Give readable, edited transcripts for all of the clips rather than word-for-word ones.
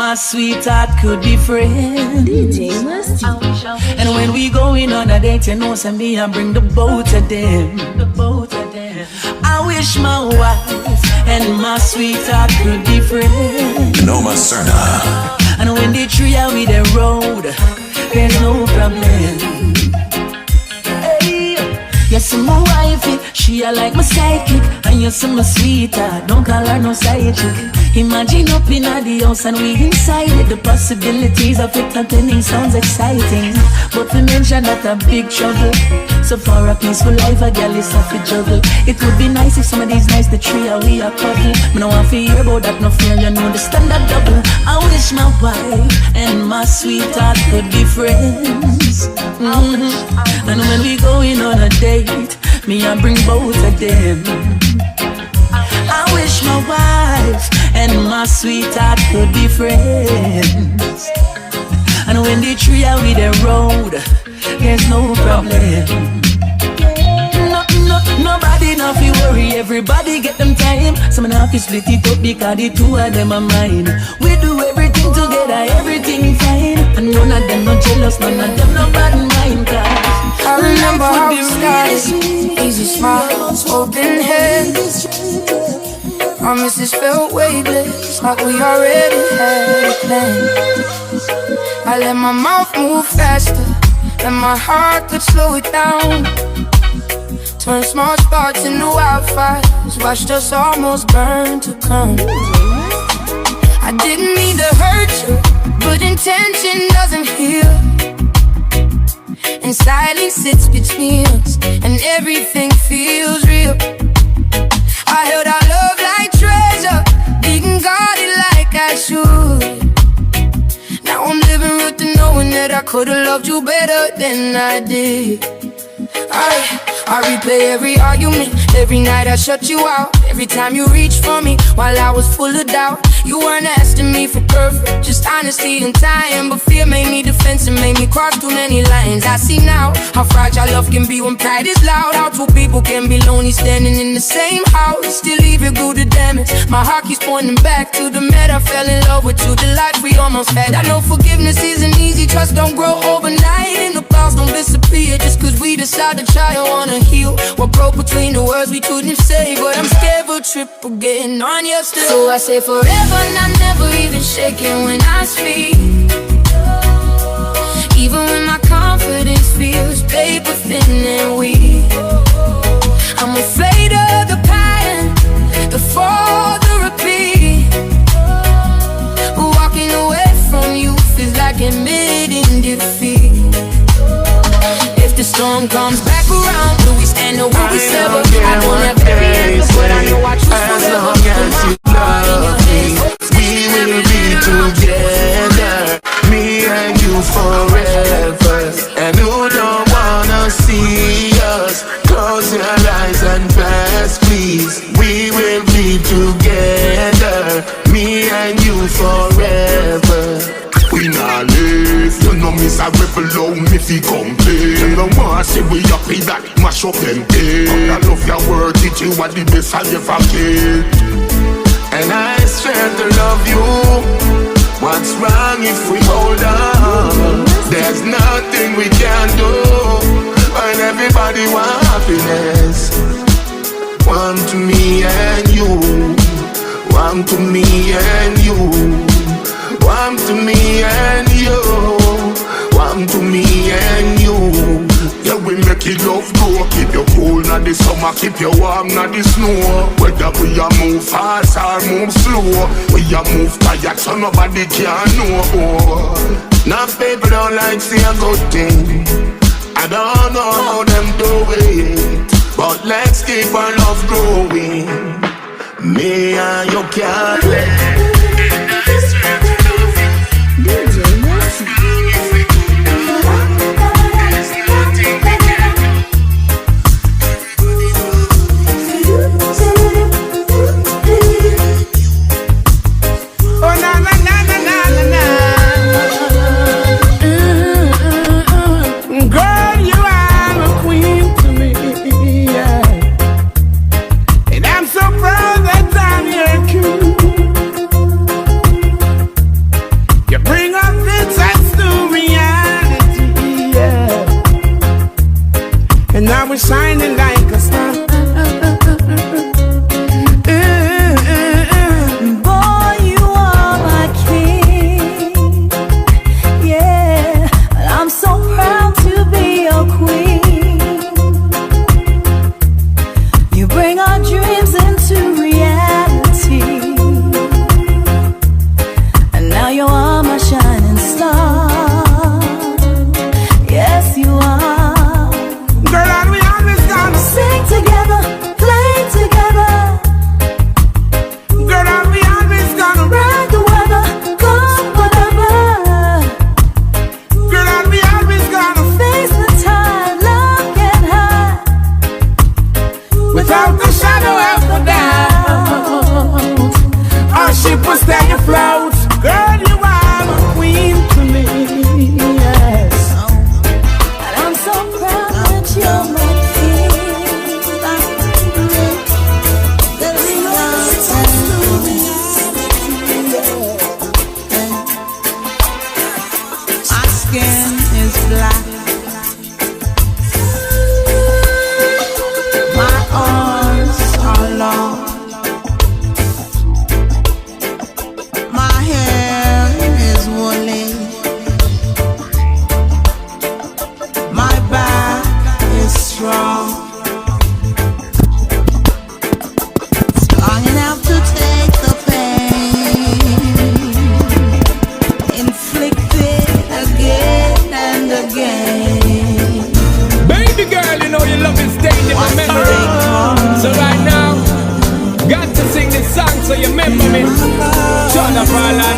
my sweetheart could be friends. DJ Vosty. And when we going on a date, you know, send me and bring the both of them. I wish my wife and my sweetheart could be friends. No Maserna. And when they three are with the road, there's no problem. Yes, my wifey, she a like my sidekick. And yes, my sweetheart, don't call her no side chick. Imagine up in the house and we inside it. The possibilities of it happening sounds exciting. But we mention that a big trouble. So for a peaceful life, a girl is off to juggle. It would be nice if some of these nights the three are we a couple. Me no want to hear about that, no fear, you know the standard double. I wish my wife and my sweetheart could be friends. And when we going on a date, me I bring both of them. I wish my wife and my sweetheart could be friends. And when the three are with the road, there's no problem. Nobody not fi worry, everybody get them time. Some not fi split it up because the two of them are mine. We do everything together, everything fine. And none of them no jealous, none of them no bad mind. I remember how it started, easy smiles, open hands. Promises felt weightless, like we already had a plan. I let my mouth move faster, and my heart could slow it down. Turn small sparks into wildfires, watched us almost burn to come. I didn't mean to hurt you, but intention doesn't heal. And silence sits between us, and everything feels real. I held our love like treasure, didn't guard it like I should. Now I'm living with the knowing that I could've loved you better than I did. I replay every argument, every night I shut you out. Every time you reached for me while I was full of doubt. You weren't asking me for perfect, just honesty and time. But fear made me defensive, made me cross too many lines. I see now how fragile love can be when pride is loud. How two people can be lonely standing in the same house, still even good to damage. My heart keeps pointing back to the man I fell in love with, to the life we almost had. I know forgiveness isn't easy, trust don't grow overnight, and the past don't disappear just cause we decide to try. I wanna heal what broke between the words we couldn't say, but I'm scared we'll trip again on yesterday. So I say forever and I never even shaking when I speak. Even when my confidence feels paper thin and weak. I'm afraid of the pain, the fall, the repeat. Walking away from you feels like admitting defeat. If the storm comes back around, do we stand or will we sever? I don't have every answer, but I know I choose forever. As long as you love me, we will be together, me and you forever. And who don't wanna see us, close your eyes and pass, please. We will be together, me and you forever. We not live, you know miss a rebel, oh me fi complain. You know want say we happy that mash up them pain. I love your word, it you are the best I ever get. And I swear to love you. What's wrong if we hold on? There's nothing we can do. And everybody want happiness. One to me and you, one to me and you. One to me and you, one to me and you. Yeah, we make it love grow. Keep you cool na the summer, keep you warm na the snow. Whether we a move fast or move slow, we a move tired so nobody can know. Now people don't like see a good thing. I don't know how them do it, but let's keep our love growing. Me and you can't let.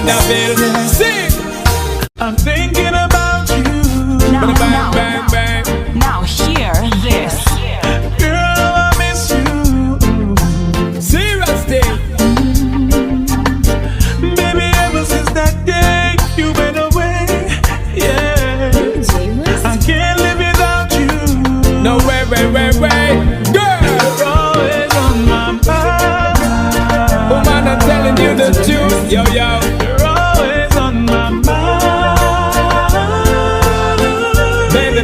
Davile. Sing. I'm thinking about you. Now, bang, now, bang, now. bang. Now hear this. Girl, I miss you. Seriously. Baby, ever since that day you went away, yeah, I can't live without you. No way, girl, you're always on my mind. Woman, I'm telling you the truth, yo. You're always on my mind. Baby,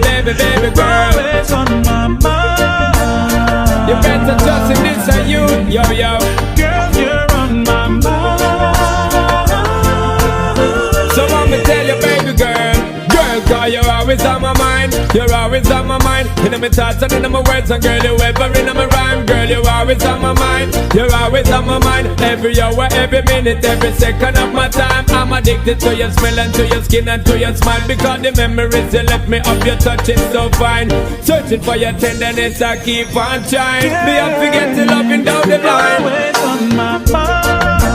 girl, always on my mind. You better trust in this and you, yo. Girl, you're on my mind. So I'ma tell you, baby girl, cause you're always on my mind. You're always on my mind. In my thoughts and in my words, and girl, you ever in my rhyme. Girl, you're always on my mind. You're always on my mind. Every hour, every minute, every second of my time. I'm addicted to your smell and to your skin and to your smile. Because the memories you left me of your touch is so fine. Searching for your tenderness, I keep on trying. Me I forget to loving down the line. You're always on my mind.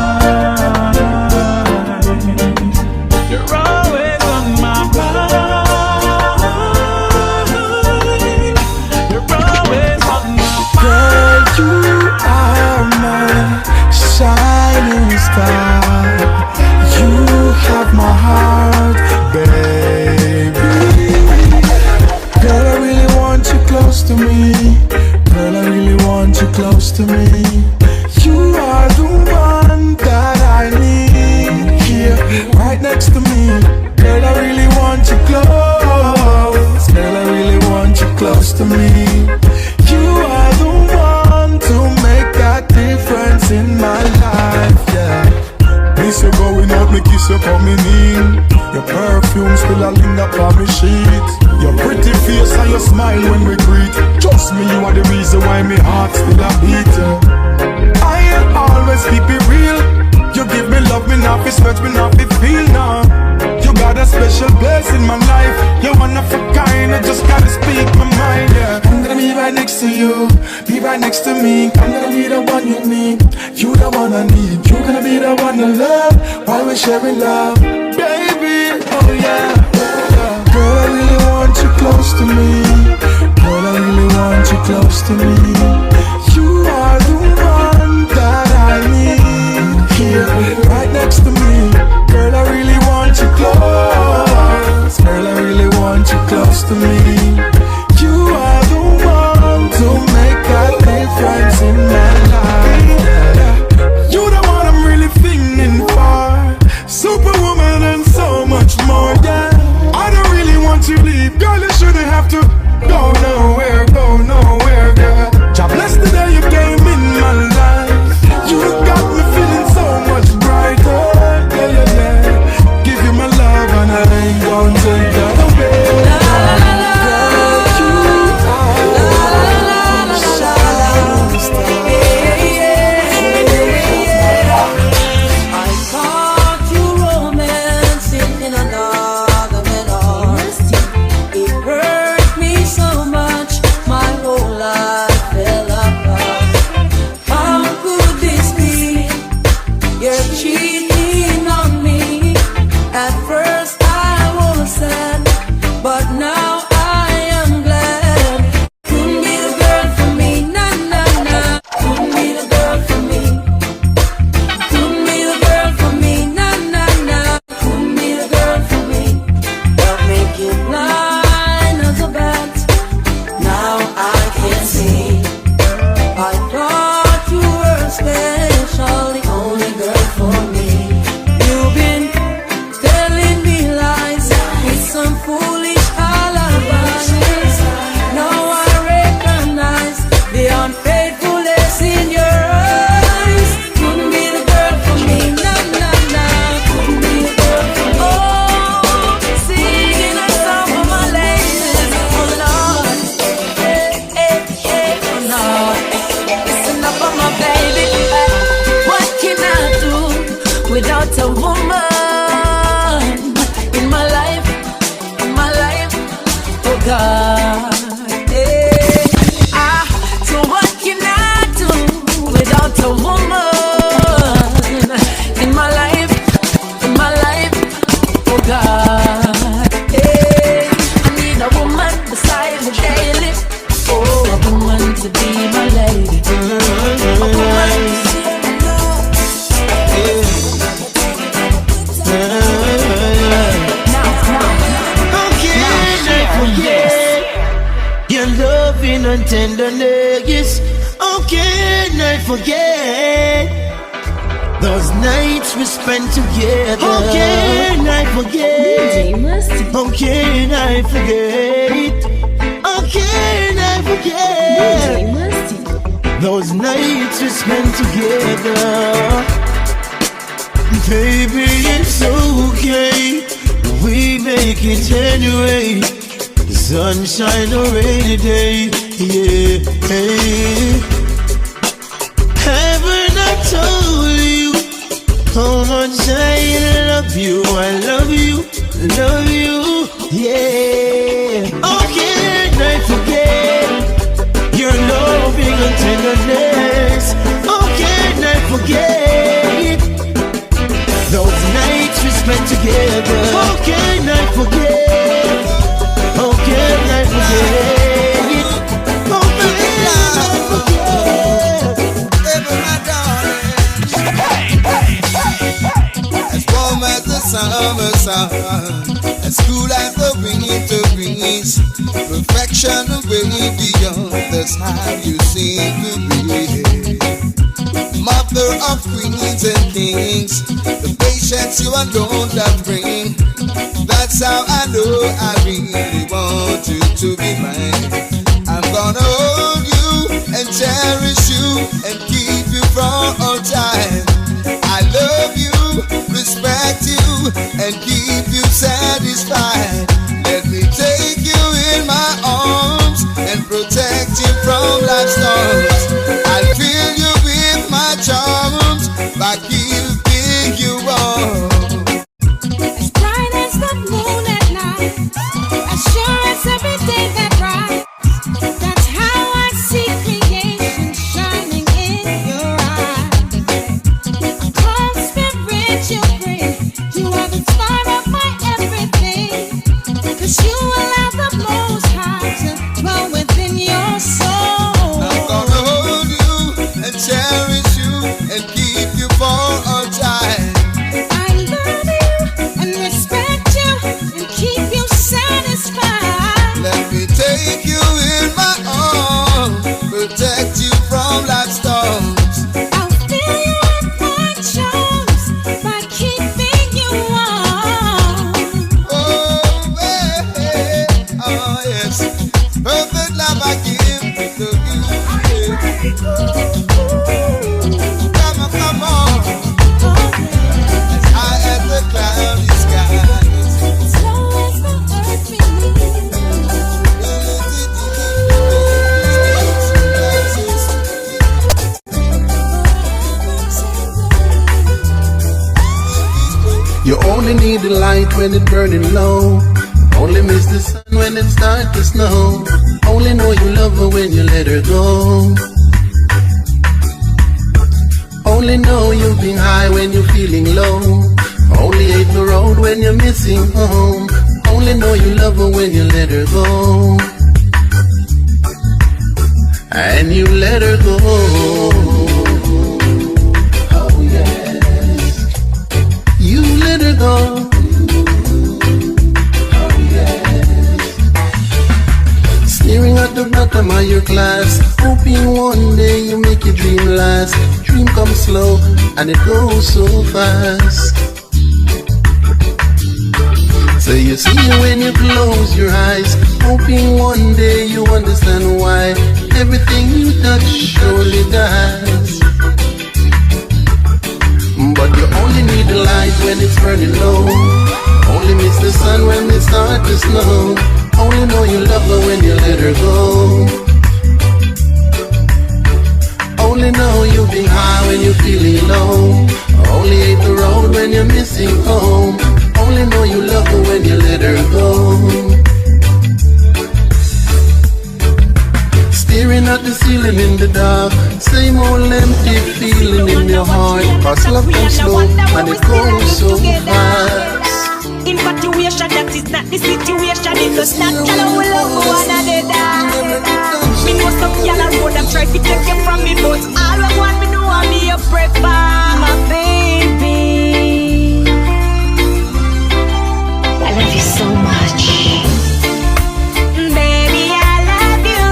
You're always on my mind. You're always on my mind. Girl, you are my shining star. You have my heart, baby. Girl, I really want you close to me. Girl, I really want you close to me. You are the one that I need here, right next to me. Girl, I really want you close. Girl, I really want you close to me. You are the one to make that difference in my life, yeah. Miss you going out, me kiss you coming in. Your perfume still a linger on me sheets. Your pretty face and your smile when we greet. Trust me, you are the reason why my heart still a beat. I'll always keep it real. You give me love, me not be search, me not be feel now. You got a special place in my life. You're one of a kind, I just gotta speak my mind, yeah. I'm gonna be right next to you, be right next to me. I'm gonna be the one you need, you the one I need. You're gonna be the one I love, while we're sharing love, baby, oh yeah, yeah. Girl, I really want you close to me. Girl, I really want you close to me. You are the one that I need here, right next to me. Girl, I really want you close. Girl, I really want you close to me. You are the one to make that difference in my life, yeah. You the one I'm really feeling for. Superwoman and so much more, yeah. I don't really want you to leave. Girl, you shouldn't have to go nowhere, girl. God bless the day you came in my life. You got me feeling so much brighter, yeah. Give you my love and I ain't gonna take that away. loving and tenderness. How can I forget those nights we spent together? How can I forget? How can I forget? How can I forget those nights we spent together? Baby, it's okay, we make it anyway. The sunshine or rainy day, yeah. Hey. Haven't I told you how much I love you? I love you, yeah. How can I forget your loving and tenderness? How can I forget those nights we spent together? How can I forget? How can I forget? How can I forget? Ever my darling, as warm as the summer sun, as cool as the winter breeze, perfection way beyond the time you seem to be. Mother of queens and kings, the patience you alone that bring. That's how I know I really want you to be mine. I'm gonna hold you and cherish you and keep you for all time. I love you, respect you, and keep you satisfied. Let me take you in my arms and protect you from life's storms. I'll fill you with my charms by keeping you warm. As bright as the moon at night, as sure as every day that rise. That's how I see creation shining in your eyes. A calm spirit you bring, you are the star of my everything. 'Cause you allow the Most High to dwell within your soul. I'm gonna hold you and cherish you and keep you for all time. I love you and respect you and keep you satisfied. Let me take you in my arms, protect you from life's storms. I'll fill you with my charms by keeping you warm. Oh, hey, oh yes, perfect love I give to you. Come on, come on, as high as the cloudy skies. Slow as the earth beneath. You only need the light when it's burning low. Only miss the sun when it starts to snow. Only know you love her when you let her go. Only know you've been high when you're feeling low. Only hate the road when you're missing home. Only know you love her when you let her go. And you let her go. Oh yes, you let her go. Oh yes, staring at the bottom of your class, hoping one day you make your dream last. Dream comes slow and it goes so fast. So you see it when you close your eyes, hoping one day you understand why everything you touch surely dies. But you only need the light when it's burning low. Only miss the sun when it starts to snow. Only know you love her when you let her go. Only know you've been high when you're feeling low. Only hate the road when you're missing home. Only know you love her when you let her go. Staring at the ceiling in the dark, same old empty feeling in your heart. Cause love comes slow and it goes so fast. Infatuation, that is not the situation. It does not tell our love for one another. Me know some y'all are road, I'm trying to take you from me, but all I want me know I be a prefer, my baby. I love you so much. Baby, I love you.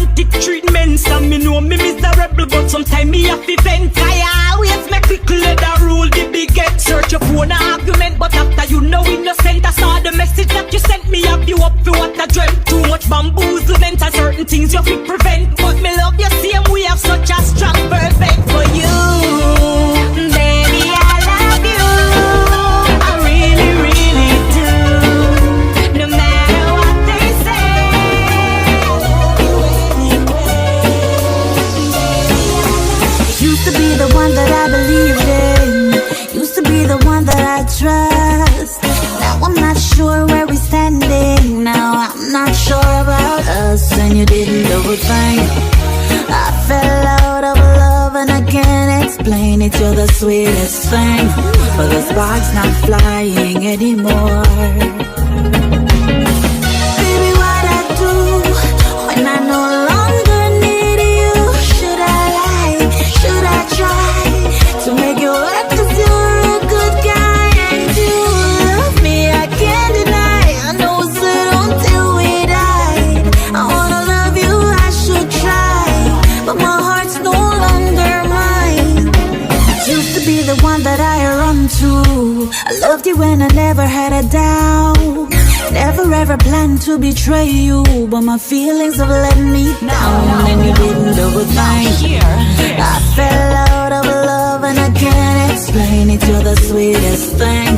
romantic treatments. And me know me miserable, but sometimes me have to vent. I always make it clear the rule the big get. Search your phone argument, but after you know innocent, I saw the message that you sent me. Have you up for what I dreamt? Too much bamboozlement and certain things you fit prevent. But me love you same, we have such a strong perfect for you. Baby, I love you. I really, really do. No matter what they say. Used to be the one that I believed in. Used to be the one that I trust. Now I'm not sure where we're standing. Now I'm not sure about us. And you didn't do a thing. I fell out of love and I can't explain it. You're the sweetest thing, but the spark's not flying anymore. Baby, what I do when I no longer need you? Should I lie? Should I try to make it work? 'Cause you're a good guy and you love me, I can't deny. I know it's said until we die. I wanna love you, I should try, but my heart's no longer mine. Used to be the one that I run to. I loved you when I never had a doubt. Never ever planned to betray you, but my feelings have let me down. And you didn't do a thing. I fell out of love and I can't explain it. You're the sweetest thing,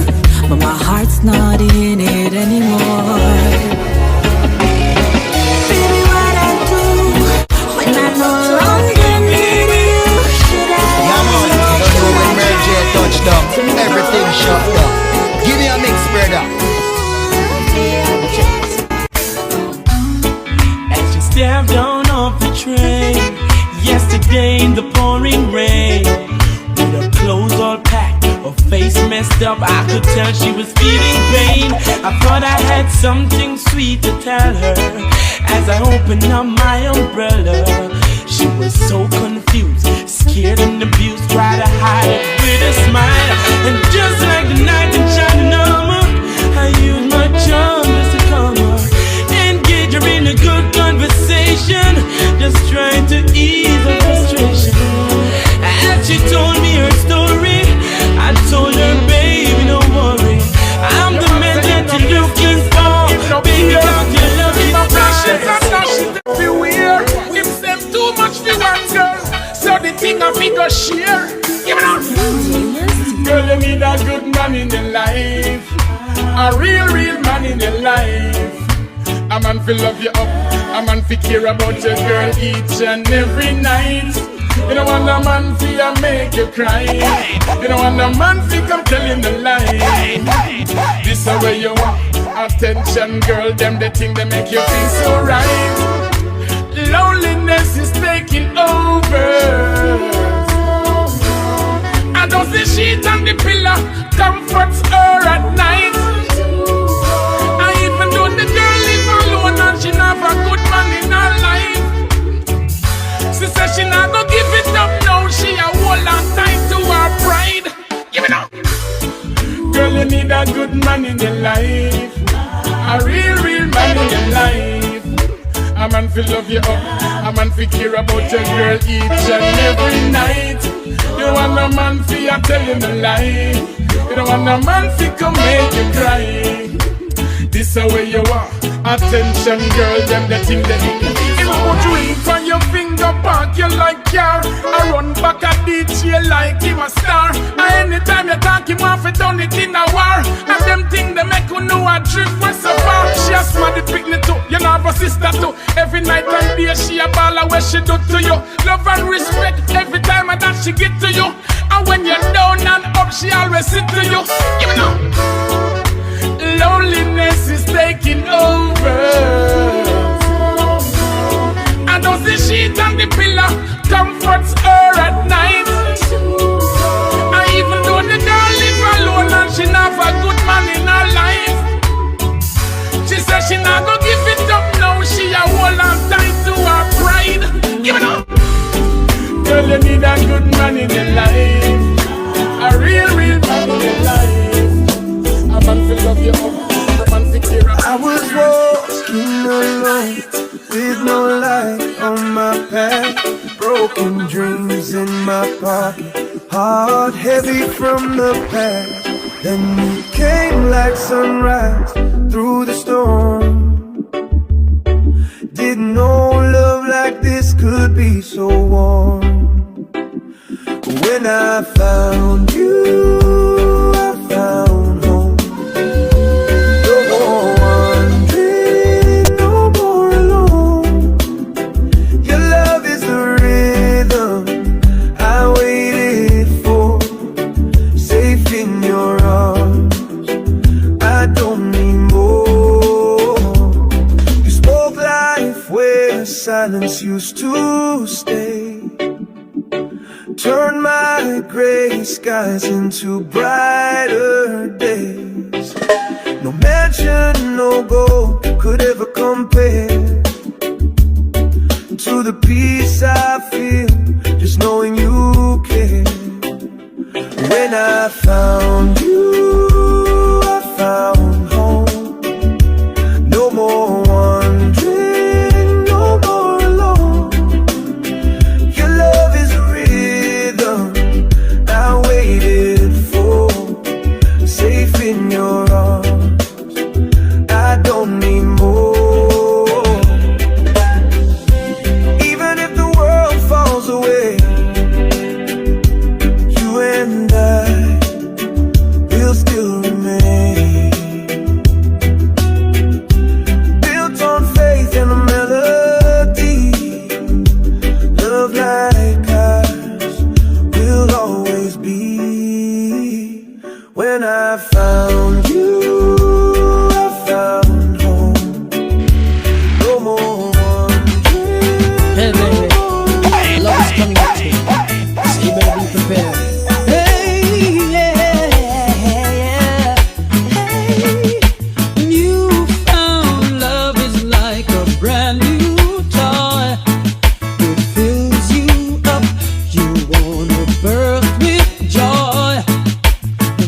but my heart's not in it anymore. Baby, what I do when I no longer need you? Should I lie? So when Mary J touched up, everything shut down. Give me a mix, brother. As you stepped down off the train yesterday in the pouring rain, with her clothes all packed, her face messed up, I could tell she was feeling pain. I thought I had something sweet to tell her. As I opened up my umbrella, she was so confused, scared and abused, tried to hide it with a smile. And just like the night in China, I used my charm just to calm her, engage her in a good conversation, just trying to ease her frustration. As she told me her story, I told her, baby, don't worry, I'm the man that you're looking for. Baby, God, you love me precious. Everywhere, if them too much for one girl, so the thing I figure share. Give it up. Girl, you need a good man in your life, a real man in your life. A man fi love you up, a man fi care about your girl each and every night. You don't want a man fi make you cry. You don't want a man fi come tell you the lie. This is where you want attention, girl. Them the thing that make you feel so right. Loneliness is taking over. I don't see sheet on the pillow comforts her at night. I even though the girl live alone and she not have a good man in her life, she said she not gonna give it up now. She a hold on tight to her pride. Give it up. Girl, you need a good man in your life, a real man in your life. A man fi love you up, a man fi care about your girl each and every night. You want a man fi a tell you the lie. You don't want a man fi come make you cry. This is where you are. Attention, girl, them the thing that you put ring on your finger, park you like car. I run back a DJ like him a star. And anytime you talk him off, it done it in a war. And them thing they make you know a drift was so far. She a smart the picnic too, you know have a sister too. Every night and day she a baller where she do to you. Love and respect every time that she get to you. And when you're down and up, she always sit to you. Give me now. Loneliness is taking over. I don't see sheet on the pillow comforts her at night. And even though the girl live alone and she not have a good man in her life, she said she not gonna give it up now. She a hold on tight to her pride. Give it up. Girl, you need a good man in your life, a real man in your life. A man fi love you up, a man fi care about you. I was walking alone with no light on path, broken dreams in my pocket, heart heavy from the past. Then you came like sunrise through the storm. Didn't know love like this could be so warm. When I found you, I found home. No more wandering, no more alone. Your love is the rhythm I waited for. Safe in your arms, I don't need more. You spoke life where silence used to stay. Turn my gray skies into brighter days. No mansion, no gold could ever compare to the peace I feel just knowing you care. When I found you, I found home. No more wandering, no more alone. Your love is a rhythm I waited for. Safe in your arms, I don't need more. Even if the world falls away, you and I will still remain. Built on faith and a melody, love like ours will always be. When I found you, I found home. No more wandering. Hey, baby, love is coming at you, so you better be prepared. Hey, yeah. Hey, you found love is like a brand new toy. It fills you up, you wanna burst with joy.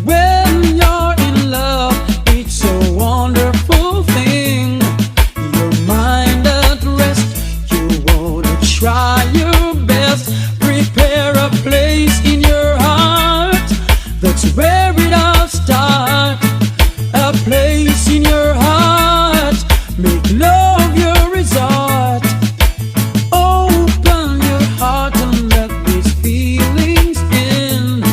When you're in love, it's a wonderful thing. Your mind at rest, you wanna try your best. Prepare a place in your heart, that's where it all starts. A place in your heart, make love your resort. Open your heart and let these feelings in.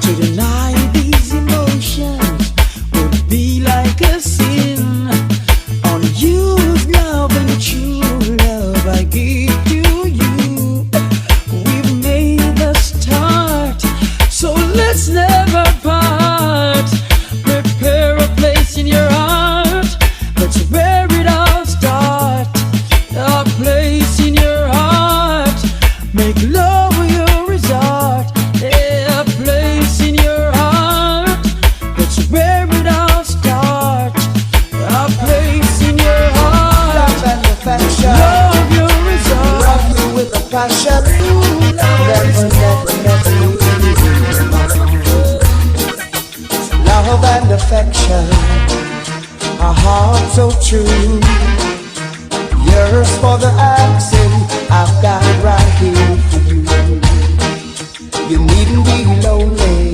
To deny these emotions would be like a sin. Unused love and true love I give to you. We've made the start, so let's never part. Prepare a place in your heart, that's where it all starts. A place in your heart, make love your resort. Yeah, a place in your heart, that's where it all starts. A place in your heart, Love and affection, love your resort. love you with a passion. Never, never, never love and affection, a heart so true. Yours for the asking, I've got it right here for you. You needn't be lonely,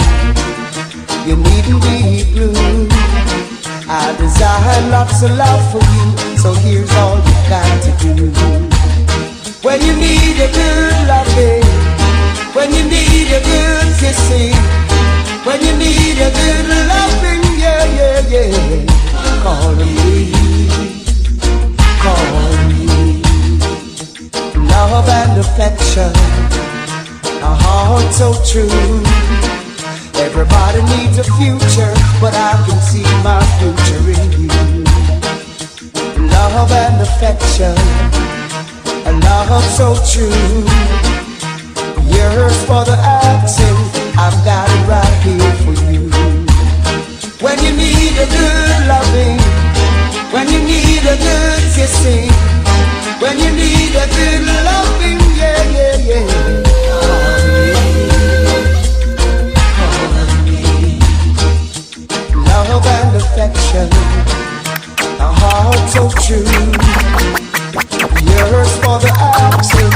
you needn't be blue. I desire lots of love for you, so here's all you got to do. When you need a good loving, when you need a good kissing, when you need a good loving, yeah, yeah, yeah, call me, call me. Love and affection, a heart so true. Everybody needs a future, but I can see my future in you. Love and affection, a love so true. Yours for the asking, I've got it right here for you. When you need a good loving, when you need a good kissing, when you need a good loving, yeah, yeah, yeah. Call me. Love and affection, a heart so true. Yours for the asking,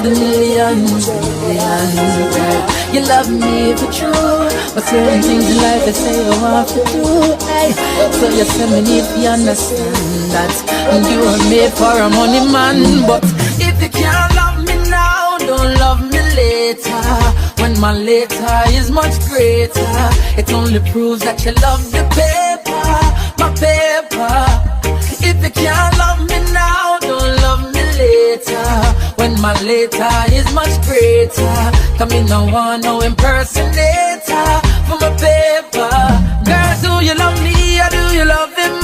the millions, girl. You love me for true, but certain things in life they say you want to do. Hey, so you say me need to understand that you are made for a money man. But if you can't love me now, don't love me later. When my later is much greater, it only proves that you love the paper, my paper. If you can't love me now, don't love me later. When my later is much greater, come in no one, no impersonator for my paper. Girl, do you love me or do you love him?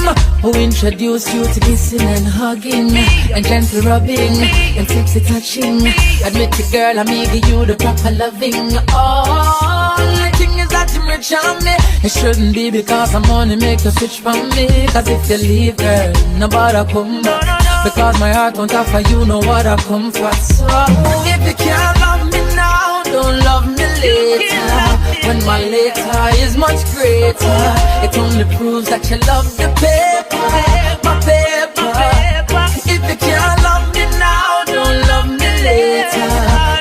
Who introduced you to kissing and hugging and gentle rubbing and sexy touching? Admit it, girl, I'm giving you the proper loving. Oh, the thing is that you're rich on me. It shouldn't be because I'm only make you switch from me. Cause if you leave, girl, nobody come back. Because my heart won't offer you no other comfort. So if you can't love me now, don't love me later. When my later is much greater, it only proves that you love the paper, my paper. If you can't love me now, don't love me later.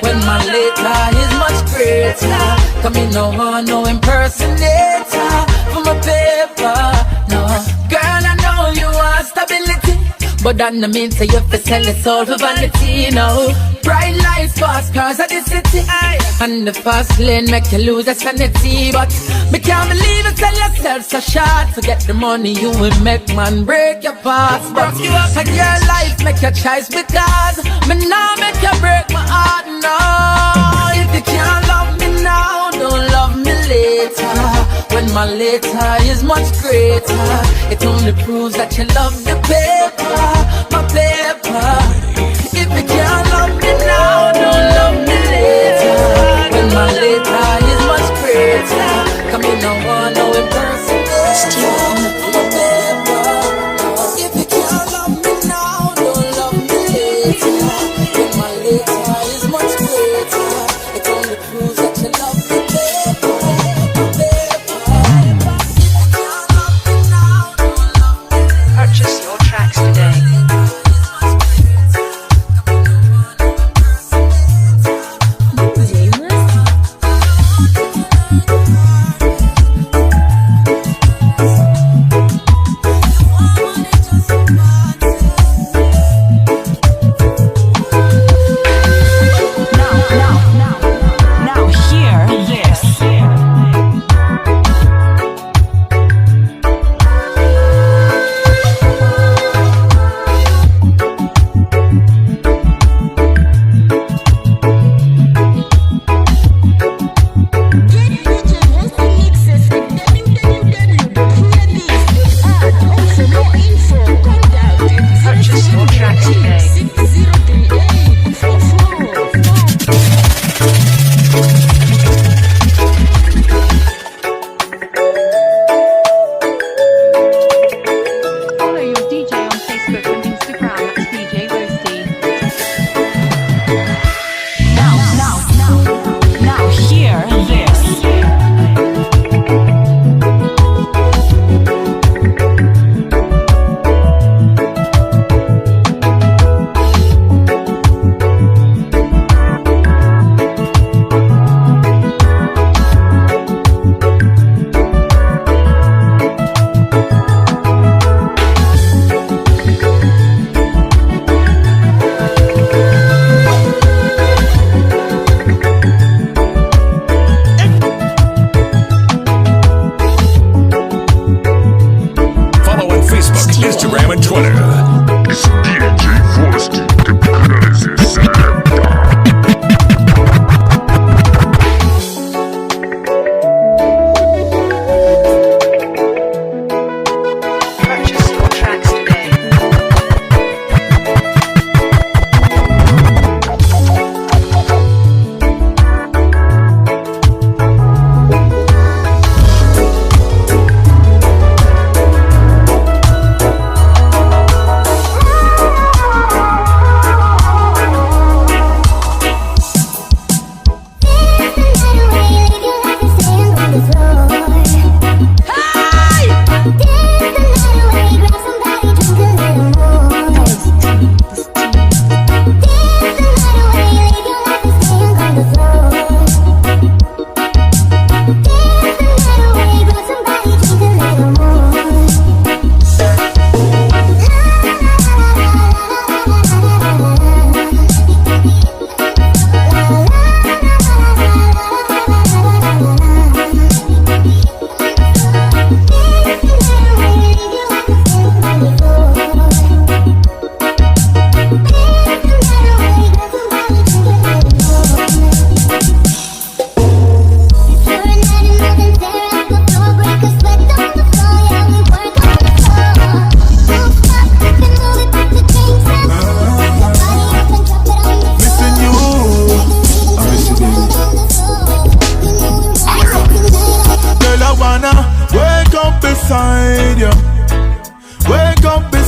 When my later is much greater, come in no one, no impersonator for my paper. No, girl, I know you want stability, but that no mean say you have to sell your soul for vanity, no. Bright lights, fast cars at the city, and the fast lane make you lose your sanity. But me can't believe you sell yourself so short. Forget the money you will make, man, break your past. But like your life make your choice, because me now make you break my heart, no. If you can't love me now, don't love me later. When my later is much greater, it only proves that you love the paper, my paper. If you can't love me now, don't love me later. When my later is much greater, come in no one, no impersonation. My paper. If you can't love me now, don't love me later. When my later is much greater, it only proves that you love the paper, my paper. Purchase your tracks today. Instagram and Twitter. It's DJ Vosty, the crazy selector. Purchase your tracks today.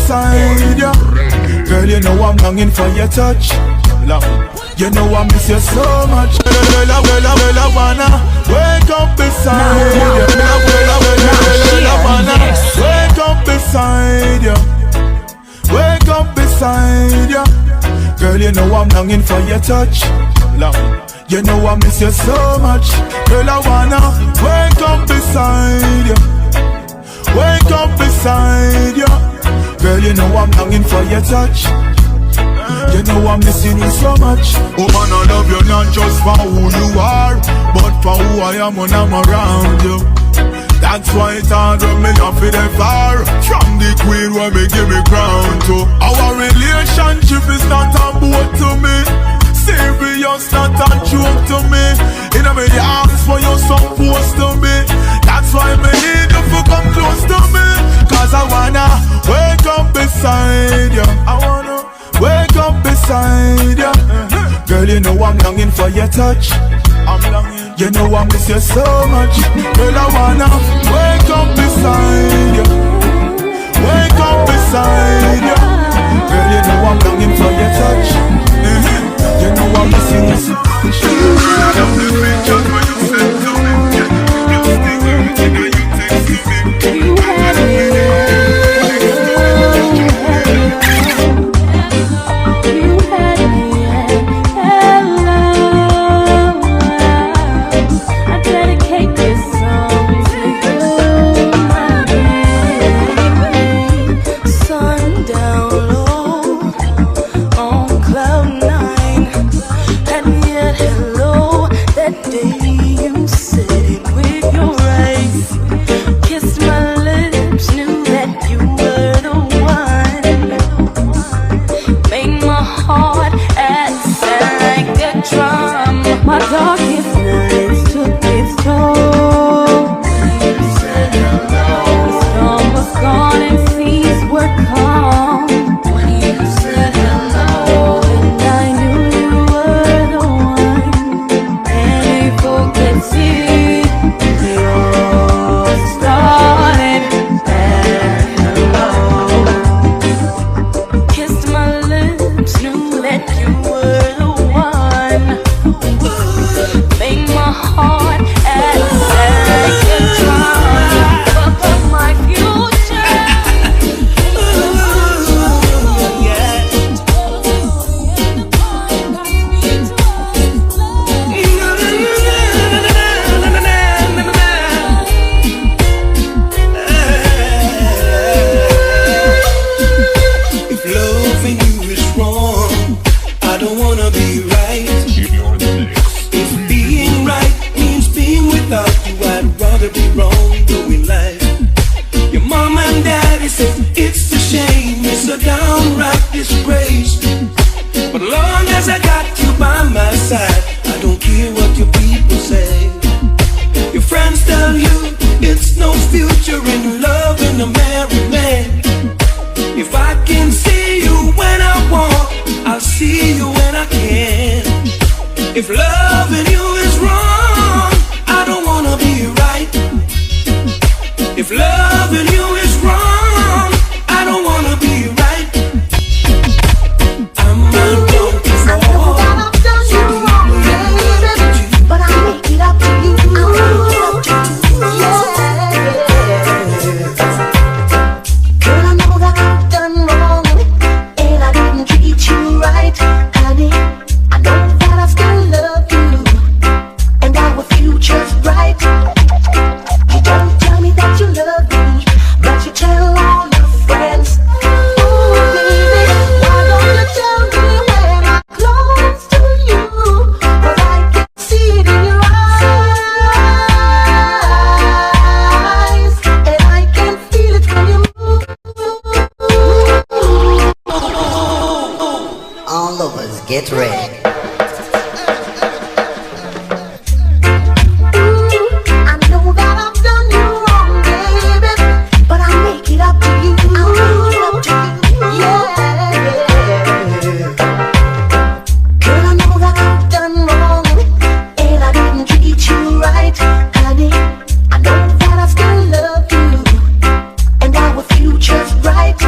beside you. Girl, you know I'm longing for your touch. You know I miss you so much. Girl, I wanna wake up beside you. Girl, I wanna wake up beside you. Wake up beside you. Girl, you know I'm longing for your touch. You know I miss you so much. Girl, I wanna wake up beside you. Wake up beside you. Girl, you know I'm longing for your touch. You know I'm missing you so much. Oh man, I love you not just for who you are, but for who I am when I'm around you. That's why it's hard when me off it far from the queen where me give me crown to. Our relationship is not a boat to me, serious, not a joke to me. In my arms for you supposed to be. That's why me need you to come close to me. Cause I wanna wake up beside you. I wanna wake up beside you. Girl, you know I'm longing for your touch. I'm longing. You know I miss you so much. Girl, I wanna wake up beside you. Wake up beside you. Girl, you know I'm longing for your touch. You know I'm missing you so much. The pictures when you sent to me. You stick everything that you text to me. You had it. My darkest nights took its toll. The storm was gone and seas were calm. When you said hello, and I knew you were the one. And people could see it all started at hello. Kissed my lips, knew that you were the one. Make my heart act like a drum for my future. If loving you is wrong, I don't wanna be right. If being right means being without you, I'd rather be wrong doing life. Your mom and daddy said it's a shame, it's a downright disgrace. But long as I got you by my side, I don't care what your people say. Your friends tell you it's no future in love and a married man. If I can see you when I want, I'll see you when I can. If loving you is wrong, I don't wanna be right. If loving you is wrong, I don't wanna be right. I'm not wrong before. So do but I make it up to you. Girl, I know that I've done wrong, and I didn't treat you right, honey. I know that I still love you, and our future's bright. You don't tell me that you love me, but you tell all your friends. Oh baby, why don't you tell me when I'm close to you? 'Cause I can see it in your eyes, and I can feel it when you move. All lovers, get ready. I know that I've done you wrong, baby, but I make it up to you. I'll make it up to you, yeah. Girl, I know that I've done wrong, and I didn't treat you right, honey. I know that I still love you, and our future's bright.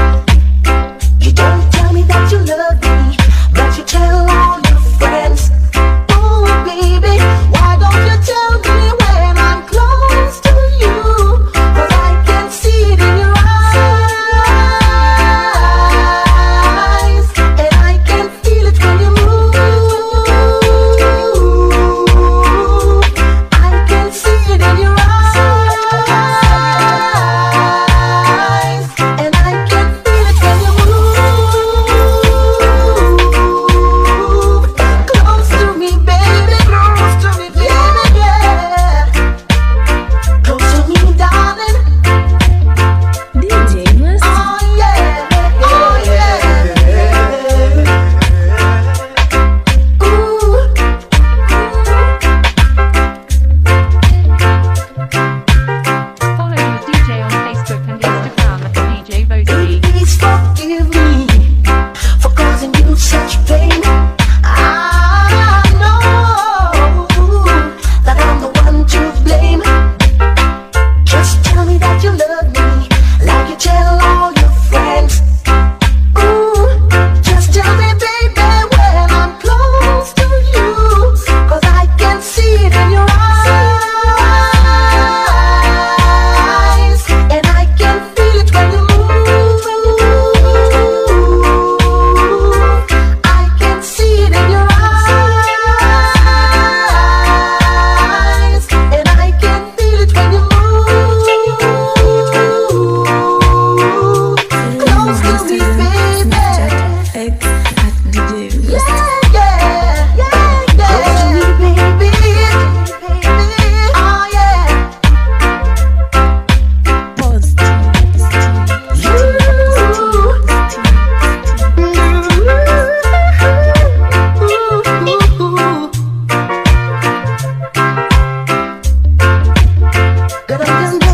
Girl,